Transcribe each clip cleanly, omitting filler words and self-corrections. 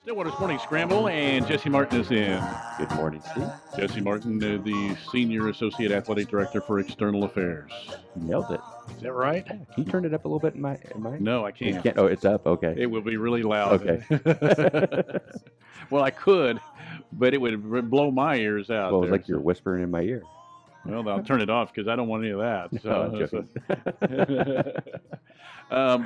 Stillwater's Morning Scramble, and Jesse Martin is in. Good morning, Steve. Jesse Martin, the Senior Associate Athletic Director for External Affairs. You nailed it. Is that right? Yeah. Can you turn it up a little bit in my? No, I You can't. can't. Oh, it's up. Okay. It will be really loud. Okay. Well, I could, but it would blow my ears out. Well, it's there, like you're whispering in my ear. Well, I'll turn it off because I don't want any of that.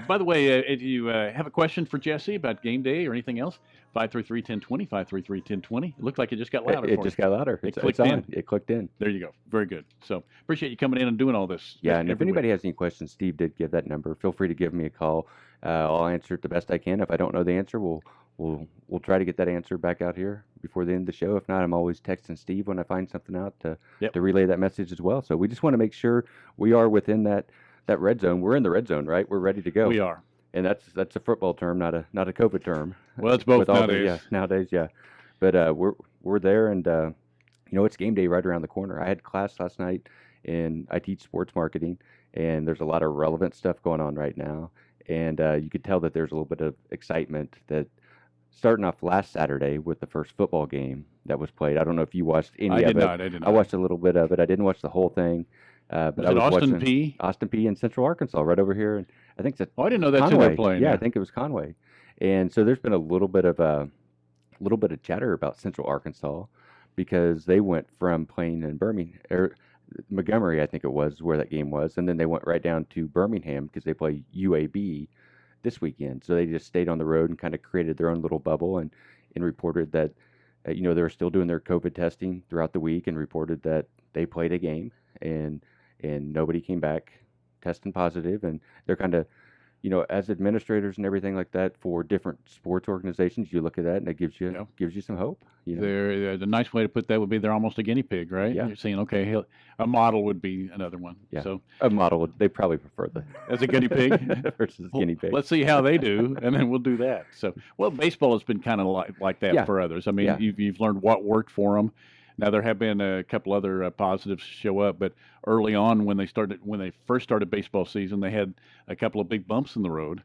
By the way, if you have a question for Jesse about game day or anything else, 533-1020, 533-1020. It looked like it just got louder. It just got louder. It's on. It clicked in. There you go. Very good. So appreciate you coming in and doing all this. Yeah, and if anybody has any questions, Steve did give that number. Feel free to give me a call. I'll answer it the best I can. If I don't know the answer, we'll try to get that answer back out here before the end of the show. If not, I'm always texting Steve when I find something out to relay that message as well. So we just want to make sure we are within that red zone. We're in the red zone, right? We're ready to go. We are. And that's a football term, not a COVID term. Well, it's both nowadays. Nowadays, yeah. But we're there, and it's game day right around the corner. I had class last night, and I teach sports marketing, and there's a lot of relevant stuff going on right now, and you could tell that there's a little bit of excitement that starting off last Saturday with the first football game that was played. I don't know if you watched any of it. I did not. I watched a little bit of it. I didn't watch the whole thing. But I was Austin P? Austin P in Central Arkansas, right over here, and I think it's I didn't know that's who they're playing. Yeah, I think it was Conway, and so there's been a little bit of chatter about Central Arkansas because they went from playing in Montgomery, I think it was where that game was, and then they went right down to Birmingham because they play UAB this weekend. So they just stayed on the road and kind of created their own little bubble and reported that they were still doing their COVID testing throughout the week and reported that they played a game and nobody came back testing positive, and they're kind of, as administrators and everything like that for different sports organizations, you look at that and it gives you some hope. The nice way to put that would be they're almost a guinea pig, right? Yeah. You're saying, okay, a model would be another one. Yeah. So a model, they probably prefer as a guinea pig versus guinea pig. Let's see how they do, and then we'll do that. So, baseball has been kind of like that for others. I mean, you've learned what worked for them. Now there have been a couple other positives show up, but early on when they first started baseball season, they had a couple of big bumps in the road.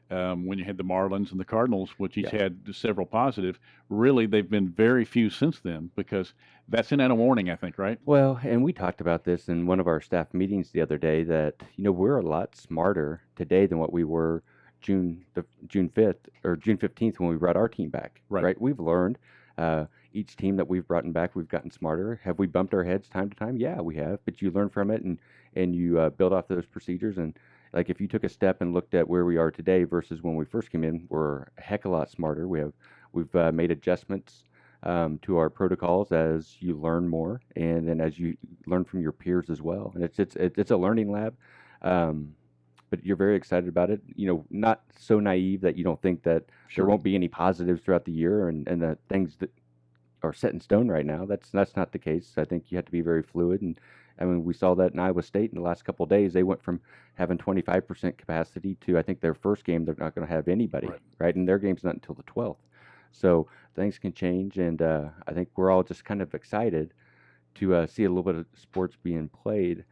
When you had the Marlins and the Cardinals, which each had several positive, really they've been very few since then because that's in a warning, I think, right? Well, and we talked about this in one of our staff meetings the other day that we're a lot smarter today than what we were June 5th or June 15th when we brought our team back. Right? We've learned. Each team that we've brought back, we've gotten smarter. Have we bumped our heads time to time? Yeah, we have. But you learn from it, and you build off those procedures. And like if you took a step and looked at where we are today versus when we first came in, we're a heck of a lot smarter. We've made adjustments to our protocols as you learn more, and then as you learn from your peers as well. And it's a learning lab. But you're very excited about it. Not so naive that you don't think that there won't be any positives throughout the year and the things that are set in stone right now. That's not the case. I think you have to be very fluid. And I mean, we saw that in Iowa State in the last couple of days. They went from having 25% capacity to, I think their first game, they're not going to have anybody, right? And their game's not until the 12th. So things can change. And I think we're all just kind of excited to see a little bit of sports being played.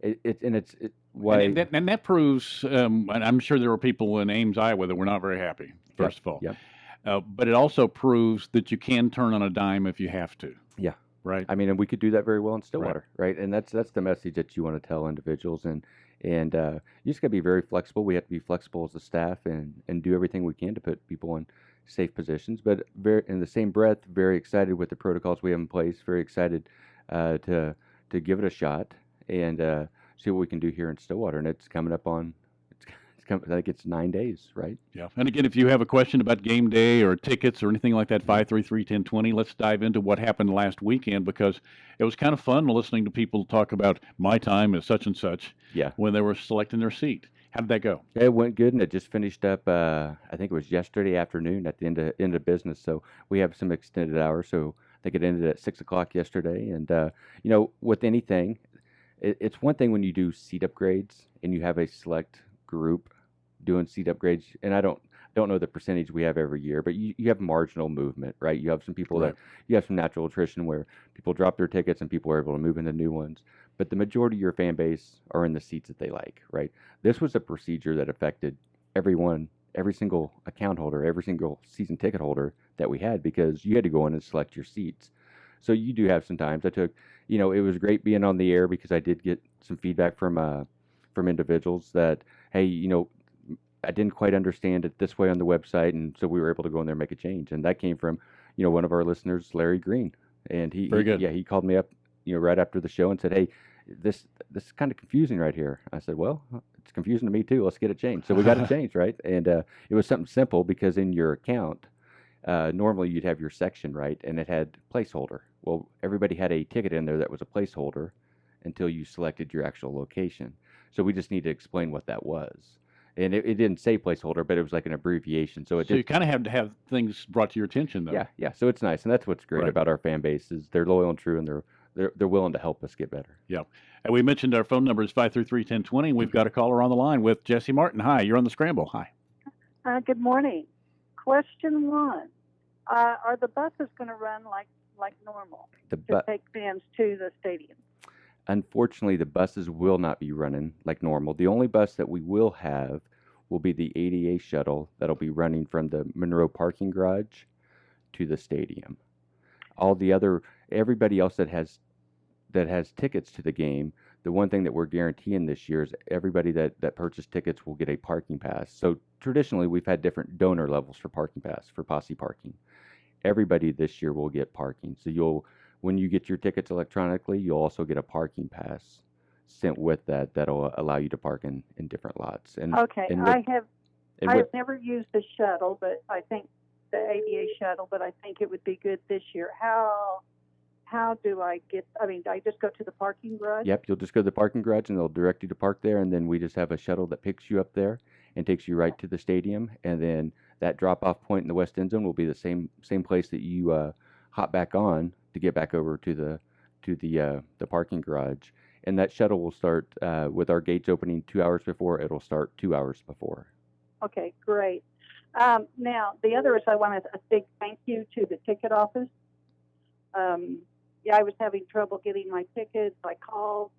And that proves, and I'm sure there were people in Ames, Iowa that were not very happy, first of all. Yep. But it also proves that you can turn on a dime if you have to. Yeah. Right. I mean, and we could do that very well in Stillwater, right? And that's the message that you want to tell individuals. And you just got to be very flexible. We have to be flexible as a staff and do everything we can to put people in safe positions. But in the same breath, very excited with the protocols we have in place. Very excited to give it a shot and see what we can do here in Stillwater. And it's coming up on. I think it's 9 days, right? Yeah. And again, if you have a question about game day or tickets or anything like that, 533-1020, let's dive into what happened last weekend because it was kind of fun listening to people talk about my time as such and such when they were selecting their seat. How did that go? It went good, and it just finished up, I think it was yesterday afternoon at the end of business. So we have some extended hours. So I think it ended at 6 o'clock yesterday. And, with anything, it's one thing when you do seat upgrades and you have a select group doing seat upgrades, and I don't know the percentage we have every year, but you have marginal movement, right? You have some people that you have some natural attrition where people drop their tickets and people are able to move into new ones, but the majority of your fan base are in the seats that they like, right? This was a procedure that affected everyone every single account holder, every single season ticket holder that we had, because you had to go in and select your seats. So you do have some times. I took, it was great being on the air because I did get some feedback from individuals that, hey, I didn't quite understand it this way on the website, and so we were able to go in there and make a change. And that came from, one of our listeners, Larry Green, and Very good. he called me up, right after the show and said, hey, this is kind of confusing right here. I said, well, it's confusing to me too. Let's get it changed. So we got it changed, right? And it was something simple because in your account, normally you'd have your section, right, and it had placeholder. Well, everybody had a ticket in there that was a placeholder until you selected your actual location. So we just need to explain what that was. And it didn't say placeholder, but it was like an abbreviation. So you kind of have to have things brought to your attention, though. Yeah. So it's nice, and that's what's great about our fan base is they're loyal and true, and they're willing to help us get better. Yeah. And we mentioned our phone number is 533-1020, and we've got a caller on the line with Jesse Martin. Hi, you're on the Scramble. Hi. Good morning. Question 1: are the buses going to run like normal to take fans to the stadium? Unfortunately, the buses will not be running like normal. The only bus that we will have will be the ADA shuttle that'll be running from the Monroe parking garage to the stadium. Everybody else that has tickets to the game, the one thing that we're guaranteeing this year is everybody that purchased tickets will get a parking pass. So traditionally, we've had different donor levels for parking pass, for posse parking. Everybody this year will get parking. So when you get your tickets electronically, you'll also get a parking pass sent with that'll allow you to park in different lots. I have never used the shuttle, but I think the ADA shuttle, but I think it would be good this year. How do I get, I just go to the parking garage? Yep, you'll just go to the parking garage and they'll direct you to park there, and then we just have a shuttle that picks you up there and takes you right to the stadium, and then that drop-off point in the west end zone will be the same place that you hop back on to get back over to the parking garage. And that shuttle will start with our gates opening 2 hours before. It'll start 2 hours before. Okay, great. Now, the other is I want a big thank you to the ticket office. I was having trouble getting my tickets. I called,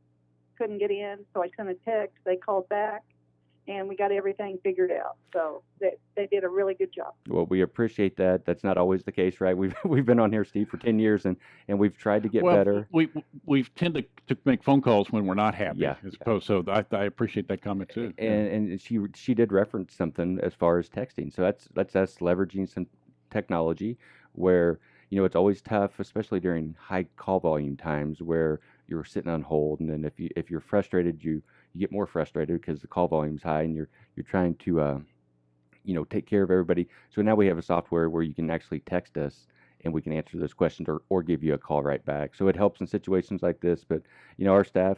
couldn't get in, so I sent a text. They called back, and we got everything figured out. So they did a really good job. Well, we appreciate that. That's not always the case, right? We've been on here, Steve, for 10 years, and we've tried to get better. We tend to make phone calls when we're not happy, so I appreciate that comment too. And she did reference something as far as texting. So that's us leveraging some technology where it's always tough, especially during high call volume times where you're sitting on hold, and then if you're frustrated, you get more frustrated because the call volume's high, and you're trying to take care of everybody. So now we have a software where you can actually text us, and we can answer those questions or give you a call right back. So it helps in situations like this. But our staff,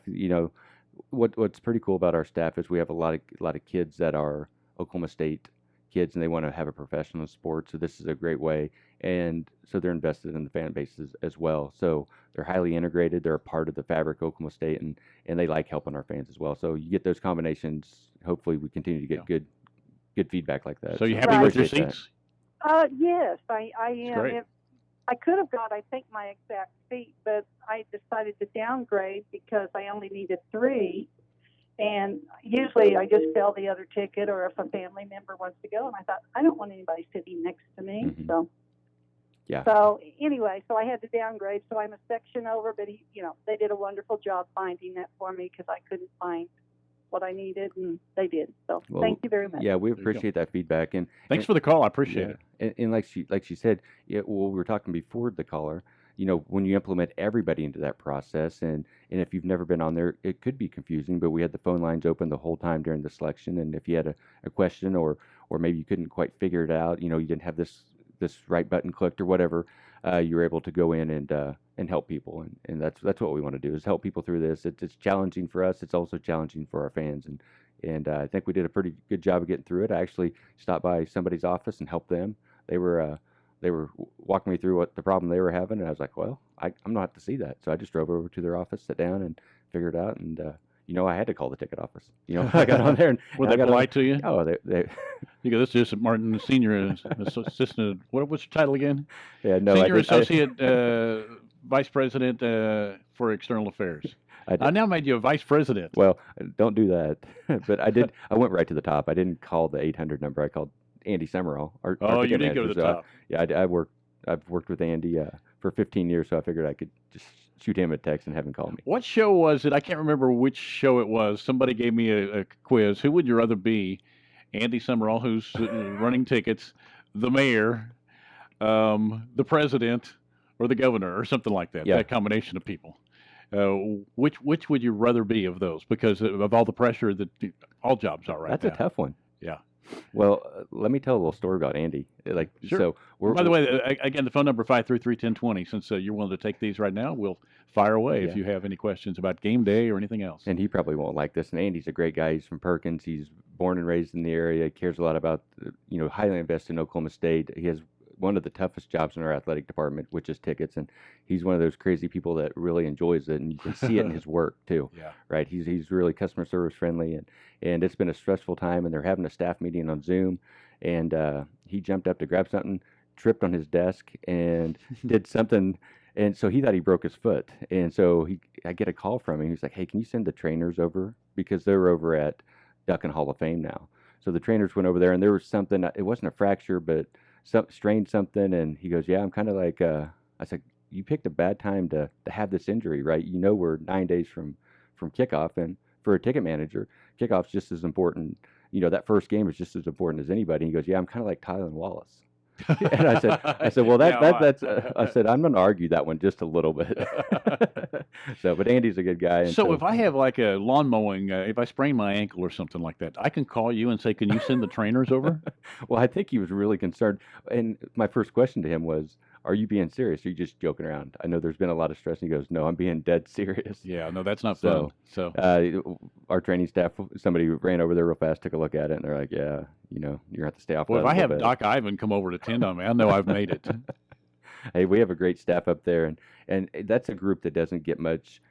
what's pretty cool about our staff is we have a lot of kids that are Oklahoma State kids, and they want to have a professional sport. So this is a great way. And so they're invested in the fan bases as well. So they're highly integrated. They're a part of the fabric of Oklahoma State, and they like helping our fans as well. So you get those combinations. Hopefully we continue to get good feedback like that. So you happy with your seats? Yes, I am. I could have got, I think, my exact seat, but I decided to downgrade because I only needed 3. And usually I just sell the other ticket, or if a family member wants to go. And I thought, I don't want anybody sitting next to me. Mm-hmm. So anyway, so I had to downgrade. So I'm a section over, but they did a wonderful job finding that for me because I couldn't find what I needed, and they did. So thank you very much. Yeah, we appreciate that feedback. And thanks for the call. I appreciate it. And like she said, we were talking before the caller. When you implement everybody into that process, and if you've never been on there, it could be confusing, but we had the phone lines open the whole time during the selection. And if you had a question or maybe you couldn't quite figure it out, you didn't have this right button clicked or whatever, you were able to go in and help people. And that's what we want to do, is help people through this. It's challenging for us. It's also challenging for our fans. And I think we did a pretty good job of getting through it. I actually stopped by somebody's office and helped them. They were walking me through what the problem they were having, and I was like, well, I'm going to have to see that. So I just drove over to their office, sat down, and figured it out. And, I had to call the ticket office. I got on there. And were they polite to you? Oh, they You go, this is Martin, Senior Assistant. What's your title again? Yeah, no, Senior Associate Vice President for External Affairs. I now made you a Vice President. Well, don't do that. But I went right to the top. I didn't call the 800 number. I called Andy Summerall. You did go to the top. Yeah, I've worked with Andy for 15 years, so I figured I could just shoot him a text and have him call me. What show was it? I can't remember which show it was. Somebody gave me a quiz. Who would you rather be? Andy Summerall, who's running tickets, the mayor, the president, or the governor, or something like that. Yeah. That combination of people. Which would you rather be of those? Because of all the pressure that all jobs are right now. That's a tough one. Yeah. Well, let me tell a little story about Andy. Sure. So by the way, again, the phone number 533-1020. Since you're willing to take these right now, we'll fire away if you have any questions about game day or anything else. And he probably won't like this. And Andy's a great guy. He's from Perkins. He's born and raised in the area. He cares a lot about, highly invested in Oklahoma State. He has one of the toughest jobs in our athletic department, which is tickets. And he's one of those crazy people that really enjoys it, and you can see it in his work too. Yeah. Right. He's really customer service friendly, and it's been a stressful time, and they're having a staff meeting on Zoom, and he jumped up to grab something, tripped on his desk, and did something. And so he thought he broke his foot. And so I get a call from him. He's like, "Hey, can you send the trainers over? Because they're over at Duck and Hall of Fame now." So the trainers went over there, and there was something. It wasn't a fracture, but strained something. And he goes, "Yeah, I'm kind of like," I said, "You picked a bad time to have this injury, right? We're 9 days from kickoff, and for a ticket manager, kickoff's just as important. That first game is just as important as anybody." He goes, "Yeah, I'm kind of like Tylan Wallace." And I said, "Well, that's." I said, "I'm going to argue that one just a little bit." But Andy's a good guy. And so if I have like a lawn mowing, if I sprain my ankle or something like that, I can call you and say, "Can you send the trainers over?" Well, I think he was really concerned. And my first question to him was, "Are you being serious? Or are you just joking around? I know there's been a lot of stress." And he goes, "No, I'm being dead serious." Yeah, no, that's not fun. So our training staff, somebody ran over there real fast, took a look at it, and they're like, "Yeah, you're going to have to stay off." Well, if I have Doc Ivan come over to tend on me, I know I've made it. Hey, we have a great staff up there, and that's a group that doesn't get much,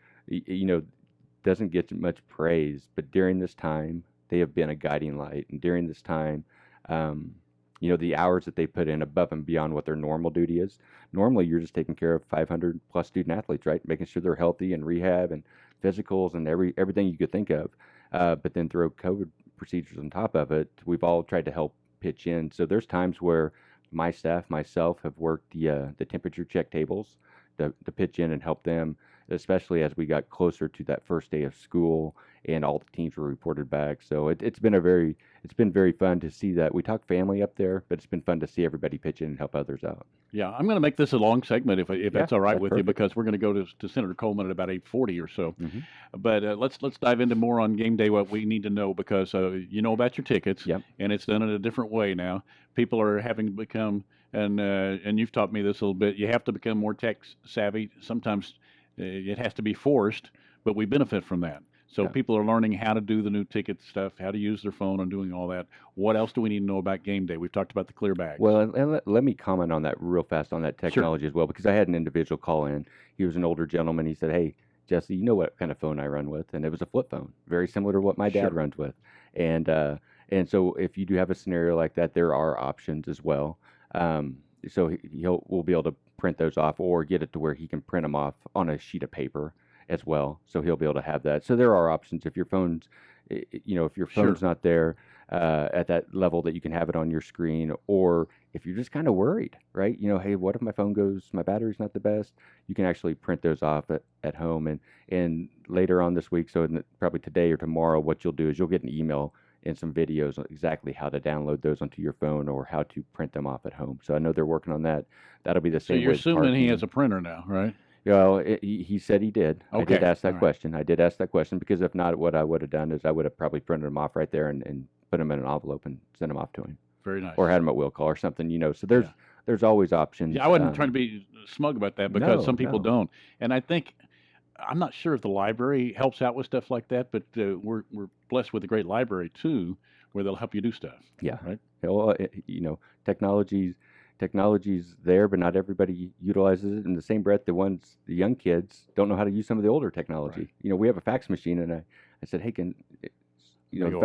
praise. But during this time, they have been a guiding light. And during this time, the hours that they put in above and beyond what their normal duty is. Normally, you're just taking care of 500 plus student athletes, right? Making sure they're healthy and rehab and physicals and everything you could think of. But then throw COVID procedures on top of it, we've all tried to help pitch in. So there's times where my staff, myself, have worked the temperature check tables to pitch in and help them, especially as we got closer to that first day of school and all the teams were reported back. So it's been very fun to see that. We talk family up there, but it's been fun to see everybody pitch in and help others out. Yeah, I'm going to make this a long segment if that's all right with you, because we're going to go to Senator Coleman at about 8:40 or so. Mm-hmm. But let's dive into more on game day, what we need to know, because you know about your tickets, and it's done in a different way now. People are having to become, and you've taught me this a little bit, you have to become more tech savvy. Sometimes it has to be forced, but we benefit from that. So people are learning how to do the new ticket stuff, how to use their phone and doing all that. What else do we need to know about game day? We've talked about the clear bags. Well, and let me comment on that real fast on that technology as well, because I had an individual call in. He was an older gentleman. He said, "Hey, Jesse, you know what kind of phone I run with?" And it was a flip phone, very similar to what my dad runs with. And so if you do have a scenario like that, there are options as well. So we'll be able to print those off or get it to where he can print them off on a sheet of paper as well. So he'll be able to have that. So there are options if your phone's, not there at that level that you can have it on your screen, or if you're just kind of worried, right? Hey, what if my phone goes, my battery's not the best? You can actually print those off at home. And later on this week, so probably today or tomorrow, what you'll do is you'll get an email and some videos on exactly how to download those onto your phone or how to print them off at home. So I know they're working on that. That'll be the same. So you're assuming he has a printer now, right? Well, he said he did. Okay. I did ask that question. I did ask that question because if not, what I would have done is I would have probably printed them off right there and put them in an envelope and sent them off to him. Very nice. Or had them at will call or something, So there's always options. Yeah, I wasn't trying to be smug about that because some people don't. And I think, I'm not sure if the library helps out with stuff like that, but we're blessed with a great library too, where they'll help you do stuff. Yeah. Right. Well, technology's there, but not everybody utilizes it. In the same breath, the young kids don't know how to use some of the older technology. Right. We have a fax machine, and I said, "Hey,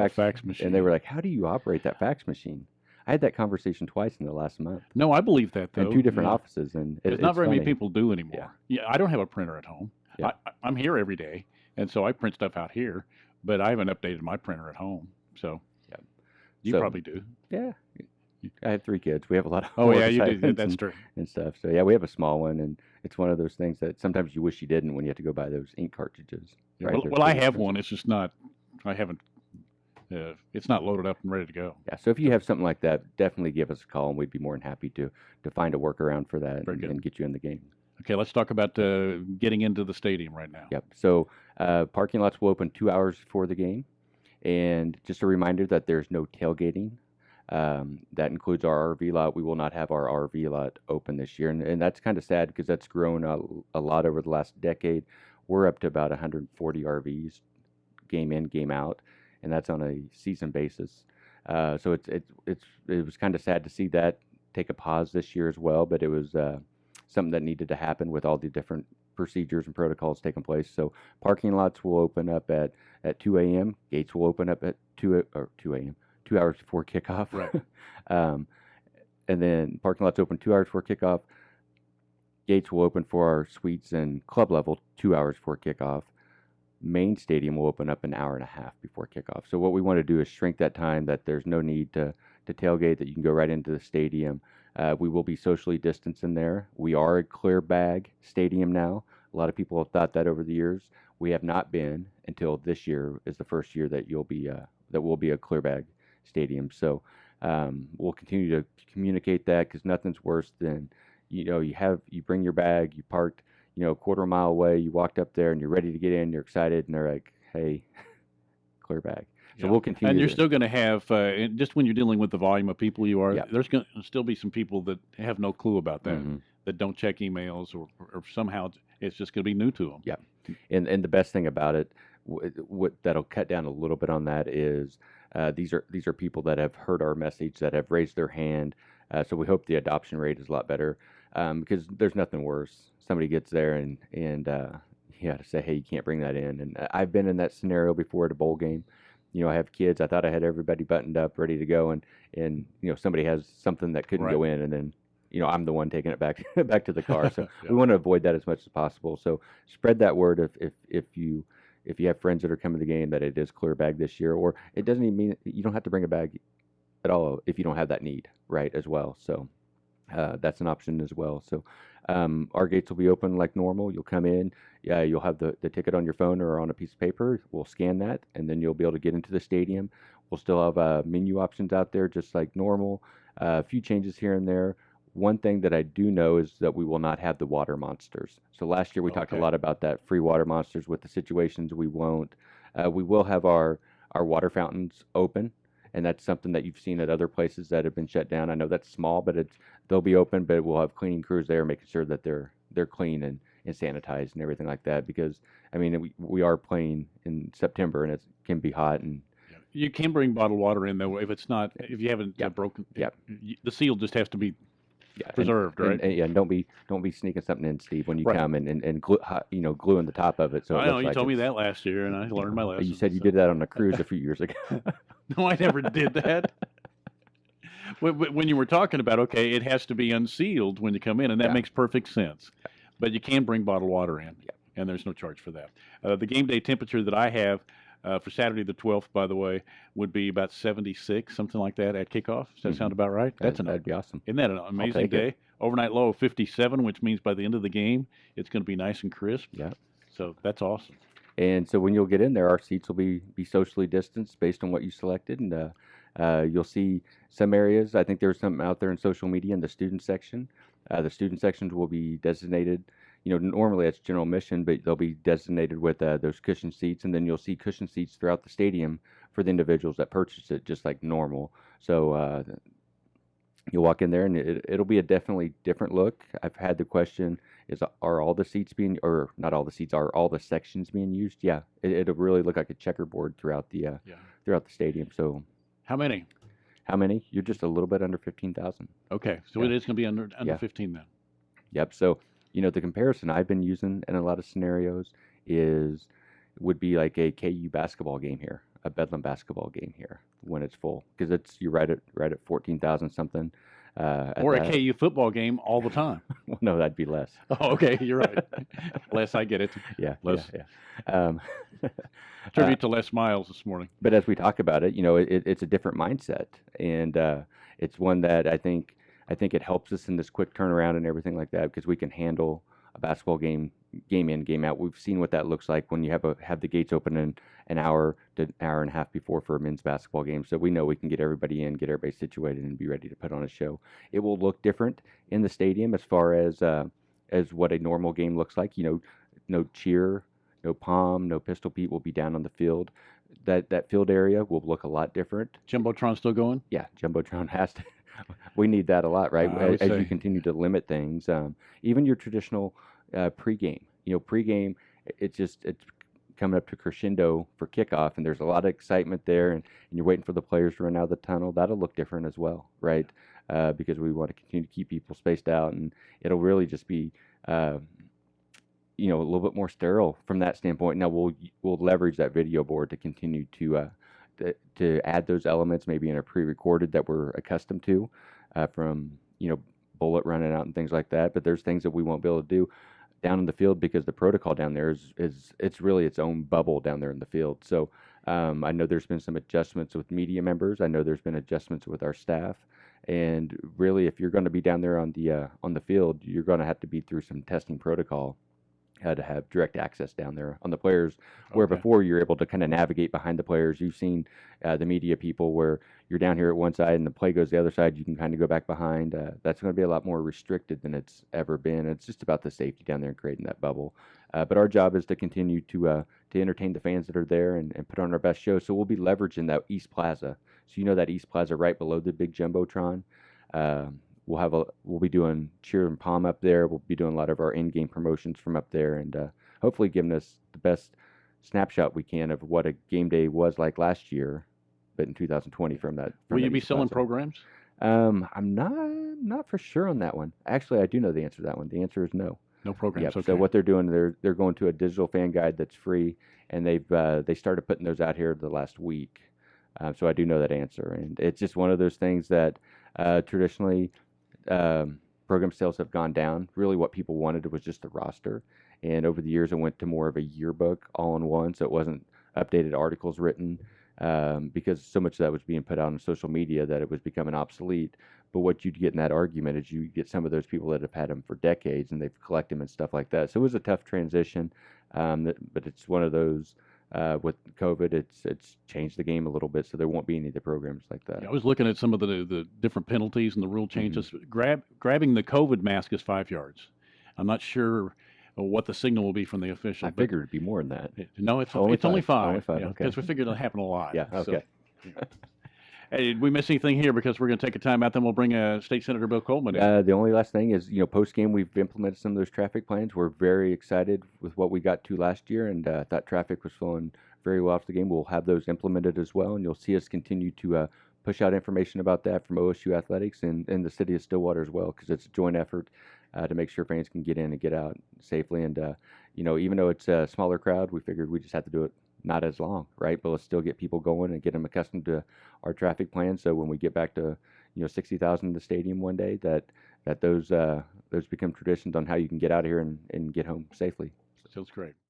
fax machine?" And they were like, "How do you operate that fax machine?" I had that conversation twice in the last month. No, I believe that though. In two different offices, and it's not very many people do anymore. Yeah, I don't have a printer at home. Yeah. I'm here every day, and so I print stuff out here, but I haven't updated my printer at home. So you probably do. Yeah. I have 3 kids. We have a lot of Oh yeah, you do. That's true. And stuff. So yeah, we have a small one, and it's one of those things that sometimes you wish you didn't when you have to go buy those ink cartridges. Yeah, Right? well, I have one. It's just not. I haven't. It's not loaded up and ready to go. Yeah. So if you have something like that, definitely give us a call, and we'd be more than happy to find a workaround for that and get you in the game. Okay, let's talk about getting into the stadium right now. Yep. So parking lots will open 2 hours before the game, and just a reminder that there's no tailgating. That includes our RV lot. We will not have our RV lot open this year, and that's kind of sad because that's grown a lot over the last decade. We're up to about 140 RVs, game in, game out, and that's on a season basis. So it was kind of sad to see that take a pause this year as well, but it was something that needed to happen with all the different procedures and protocols taking place. So parking lots will open up at 2 a.m. Gates will open up at 2 a.m. 2 hours before kickoff. Right. And then parking lots open 2 hours before kickoff. Gates will open for our suites and club level 2 hours before kickoff. Main stadium will open up an hour and a half before kickoff. So what we want to do is shrink that time, that there's no need to tailgate, that you can go right into the stadium. We will be socially distanced in there. We are a clear bag stadium now. A lot of people have thought that over the years. We have not been until this year is the first year that we'll be a clear bag stadium. So we'll continue to communicate that, because nothing's worse than you bring your bag, you parked a quarter mile away, you walked up there and you're ready to get in, you're excited, and they're like, hey, clear bag. So we'll continue. And you're still going to have, just when you're dealing with the volume of people you are, there's going to still be some people that have no clue about that, that don't check emails, or somehow it's just going to be new to them. Yeah. And the best thing about it, what that'll cut down a little bit on that is these are people that have heard our message, that have raised their hand. So we hope the adoption rate is a lot better, because there's nothing worse. Somebody gets there and you have to say, hey, you can't bring that in. And I've been in that scenario before at a bowl game. I have kids. I thought I had everybody buttoned up, ready to go, and somebody has something that couldn't go in, and then I'm the one taking it back to the car. So we want to avoid that as much as possible. So spread that word if you have friends that are coming to the game, that it is clear bag this year. Or it doesn't even mean you don't have to bring a bag at all if you don't have that need, right, as well. So that's an option as well. So our gates will be open like normal. You'll come in, you'll have the ticket on your phone or on a piece of paper. We'll scan that, and then you'll be able to get into the stadium. We'll still have menu options out there just like normal. A few changes here and there. One thing that I do know is that we will not have the water monsters. So last year we talked a lot about that, free water monsters. With the situations, we won't. We will have our water fountains open, and that's something that you've seen at other places that have been shut down. I know that's small, but they'll be open, but we'll have cleaning crews there making sure that they're clean and sanitized and everything like that, because we are playing in September and it can be hot. And you can bring bottled water in, though, if you haven't broken. The seal just has to be preserved, right? And don't be sneaking something in, Steve, when you come and gluing the top of it. So I know you told me that last year, and I learned my lesson. You said you did that on a cruise a few years ago. No, I never did that. When you were talking about, it has to be unsealed when you come in, and that makes perfect sense. But you can bring bottled water in, and there's no charge for that. The game day temperature that I have for Saturday the 12th, by the way, would be about 76, something like that at kickoff. Does that sound about right? That'd be awesome. Isn't that an amazing day? Overnight low of 57, which means by the end of the game, it's going to be nice and crisp. Yeah. So that's awesome. And so when you'll get in there, our seats will be socially distanced based on what you selected. And you'll see some areas. I think there's something out there in social media in the student section. The student sections will be designated. Normally it's general admission, but they'll be designated with those cushion seats. And then you'll see cushion seats throughout the stadium for the individuals that purchase it, just like normal. So you'll walk in there, and it'll be a definitely different look. I've had the question, are all the seats being, or not all the seats, are all the sections being used? Yeah, it'll really look like a checkerboard throughout the stadium. So how many? You're just a little bit under 15,000. Okay, so it is going to be under 15 then. Yep. So the comparison I've been using in a lot of scenarios would be like a KU basketball game here, a Bedlam basketball game here when it's full, because you're right at 14,000 something. Or a KU football game all the time. Well, no, that'd be less. Oh, okay, you're right. Less, I get it. Yeah, less. Yeah. Tribute to Les Miles this morning. But as we talk about it, it's a different mindset, and it's one that I think it helps us in this quick turnaround and everything like that because we can handle a basketball game in, game out. We've seen what that looks like when you have the gates open in an hour to an hour and a half before for a men's basketball game. So we know we can get everybody in, get everybody situated, and be ready to put on a show. It will look different in the stadium as far as what a normal game looks like. No cheer, no pom, no Pistol Pete will be down on the field. That field area will look a lot different. Jumbotron still going? Yeah, Jumbotron has to. We need that a lot, right? As you continue to limit things, even your traditional pregame. Pregame, it's coming up to crescendo for kickoff, and there's a lot of excitement there, and you're waiting for the players to run out of the tunnel. That'll look different as well, right? Because we want to continue to keep people spaced out, and it'll really just be a little bit more sterile from that standpoint. Now we'll leverage that video board to continue to add those elements, maybe in a pre-recorded that we're accustomed to, from bullet running out and things like that. But there's things that we won't be able to do down in the field because the protocol down there is it's really its own bubble down there in the field. So I know there's been some adjustments with media members. I know there's been adjustments with our staff. And really, if you're going to be down there on the field, you're going to have to be through some testing protocol to have direct access down there on the players, where before you're able to kind of navigate behind the players. You've seen the media people where you're down here at one side and the play goes the other side. You can kind of go back behind. That's going to be a lot more restricted than it's ever been. It's just about the safety down there and creating that bubble. But our job is to continue to entertain the fans that are there and put on our best show. So we'll be leveraging that East Plaza. So that East Plaza right below the big Jumbotron. We'll be doing cheer and palm up there. We'll be doing a lot of our in-game promotions from up there, and hopefully giving us the best snapshot we can of what a game day was like last year, but in 2020 from that. Will you be selling programs? I'm not for sure on that one. Actually, I do know the answer to that one. The answer is no. No programs. Yep. Okay. So what they're doing, they're going to a digital fan guide that's free, and they started putting those out here the last week. So I do know that answer, and it's just one of those things that traditionally. Program sales have gone down. Really what people wanted was just a roster. And over the years, it went to more of a yearbook all in one. So it wasn't updated articles written because so much of that was being put out on social media that it was becoming obsolete. But what you'd get in that argument is you get some of those people that have had them for decades and they've collected them and stuff like that. So it was a tough transition, but it's one of those. With COVID, it's changed the game a little bit, so there won't be any of the programs like that. Yeah, I was looking at some of the different penalties and the rule changes. Mm-hmm. Grabbing the COVID mask is 5 yards. I'm not sure what the signal will be from the official. I figured it'd be more than that. No, it's only five. Only five, okay. Because we figured it'll happen a lot. Yeah, okay. So. Hey, did we miss anything here? Because we're going to take a time out, then we'll bring State Senator Bill Coleman in. The only last thing is, post-game we've implemented some of those traffic plans. We're very excited with what we got to last year, and thought traffic was flowing very well after the game. We'll have those implemented as well, and you'll see us continue to push out information about that from OSU Athletics and the city of Stillwater as well, because it's a joint effort to make sure fans can get in and get out safely. And, even though it's a smaller crowd, we figured we just have to do it not as long, right? But let's still get people going and get them accustomed to our traffic plan. So when we get back to 60,000 in the stadium one day, that those become traditions on how you can get out of here and get home safely. Sounds great.